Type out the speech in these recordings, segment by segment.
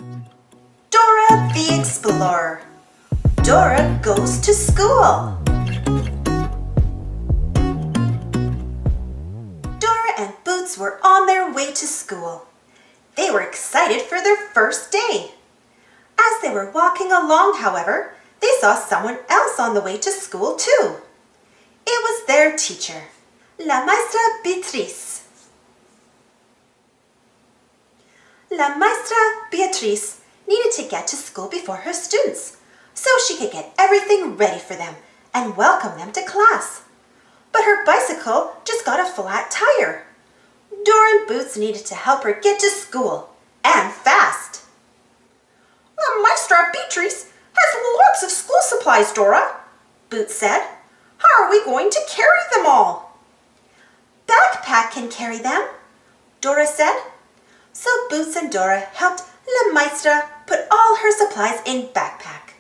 Dora the Explorer. Dora goes to school. Dora and Boots were on their way to school. They were excited for their first day. As they were walking along, however, they saw someone else on the way to school too. It was their teacher, La Maestra Beatriz. La Maestra Beatriz needed to get to school before her students so she could get everything ready for them and welcome them to class. But her bicycle just got a flat tire. Dora and Boots needed to help her get to school, and fast. La Maestra Beatriz has lots of school supplies, Dora, Boots said. How are we going to carry them all? Backpack can carry them, Dora said. So Boots and Dora helped La Maestra put all her supplies in backpack.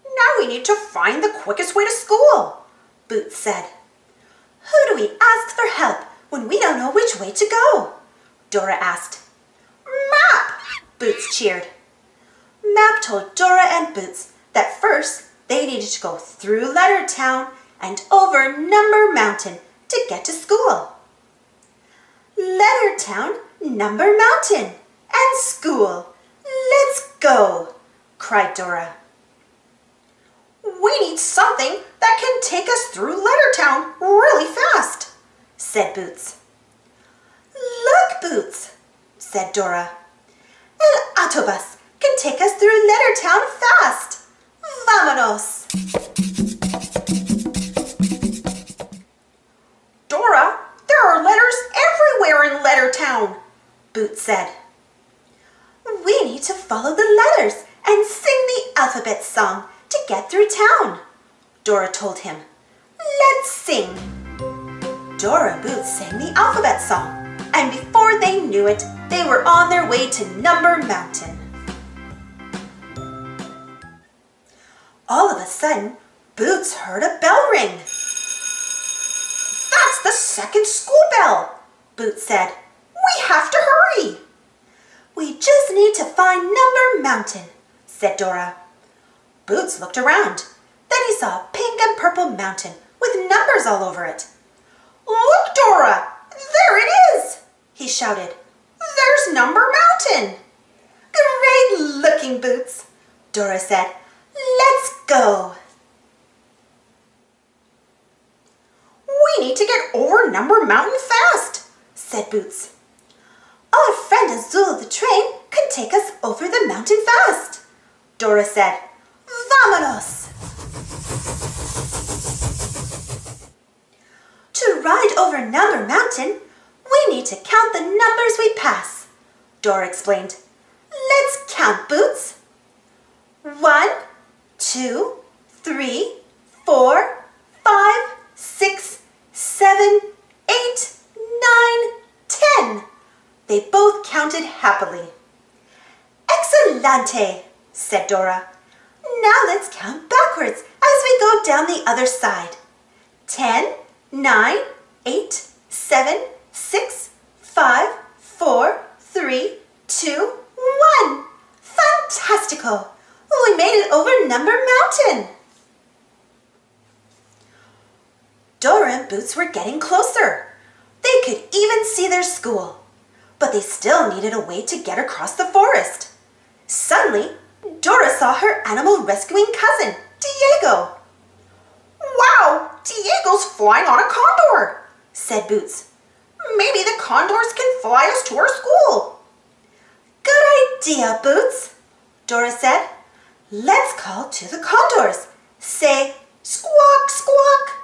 Now we need to find the quickest way to school, Boots said. Who do we ask for help when we don't know which way to go? Dora asked. Map, Boots cheered. Map told Dora and Boots that first they needed to go through Letter Town and over Number Mountain to get to school. Letter Town, Number Mountain, and school. Let's go, cried Dora. We need something that can take us through Lettertown really fast, said Boots. Look, Boots, said Dora. El autobus can take us through Lettertown fast. Vámonos. Dora, there are letters everywhere in Lettertown, Boots said. We need to follow the letters and sing the alphabet song to get through town, Dora told him. Let's sing. Dora and Boots sang the alphabet song, and before they knew it, they were on their way to Number Mountain. All of a sudden, Boots heard a bell ring. That's the second school bell, Boots said. We have to hurry. We just need to find Number Mountain, said Dora. Boots looked around. Then he saw a pink and purple mountain with numbers all over it. Look, Dora! There it is! He shouted. There's Number Mountain! Great looking, Boots, Dora said. Let's go. We need to get over Number Mountain fast, said Boots. Our friend Azul the train can take us over the mountain fast, Dora said. Vámonos! To ride over Number Mountain, we need to count the numbers we pass, Dora explained. Let's count, Boots. 1, 2, 3, 4, 5, 6, 7, 8, 9, 10. They both counted happily. Excelente, said Dora. Now let's count backwards as we go down the other side. 10, 9, 8, 7, 6, 5, 4, 3, 2, 1. Fantastico! We made it over Number Mountain. Dora and Boots were getting closer. They could even see their school, but they still needed a way to get across the forest. Suddenly, Dora saw her animal rescuing cousin, Diego. Wow, Diego's flying on a condor, said Boots. Maybe the condors can fly us to our school. Good idea, Boots, Dora said. Let's call to the condors. Say, squawk, squawk.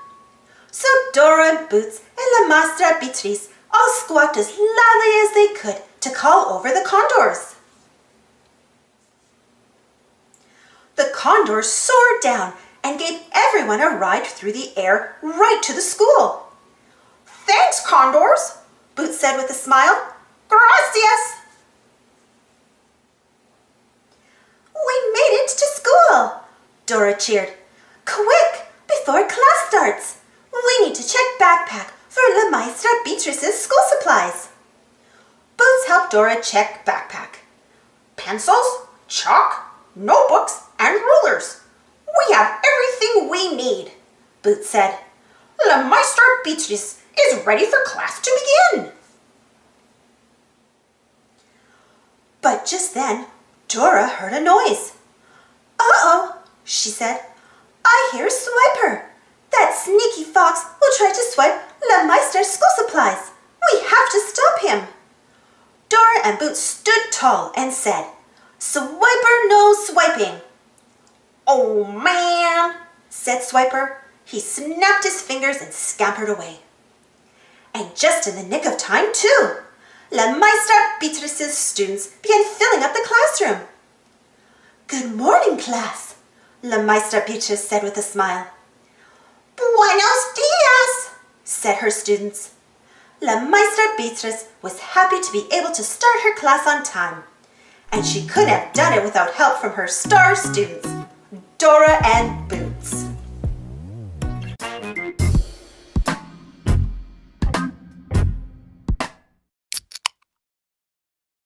So Dora and Boots and La Maestra Beatriz all squawked as loudly as they could to call over the condors. The condors soared down and gave everyone a ride through the air right to the school. Thanks, condors, Boots said with a smile. Gracias. We made it to school, Dora cheered. Quick, before class starts. We need to check backpack for La Maestra Beatriz's school supplies. Boots helped out Dora's check backpack. Pencils, chalk, notebooks, and rulers. We have everything we need, Boots said. La Maestra Beatrice is ready for class to begin. But just then, Dora heard a noise. Uh-oh, she said. I hear a swiper. That sneaky fox will try to swipe La Meister's school supplies. We have to stop him. Dora and Boots stood tall and said, Swiper, no swiping. Oh man, said Swiper. He snapped his fingers and scampered away. And just in the nick of time, too, La Maestra Beatrice's students began filling up the classroom. Good morning, class, La Maestra Beatrice said with a smile. Buenos dias, said her students. La Maestra Beatrice was happy to be able to start her class on time, and she couldn't have done it without help from her star students, Dora and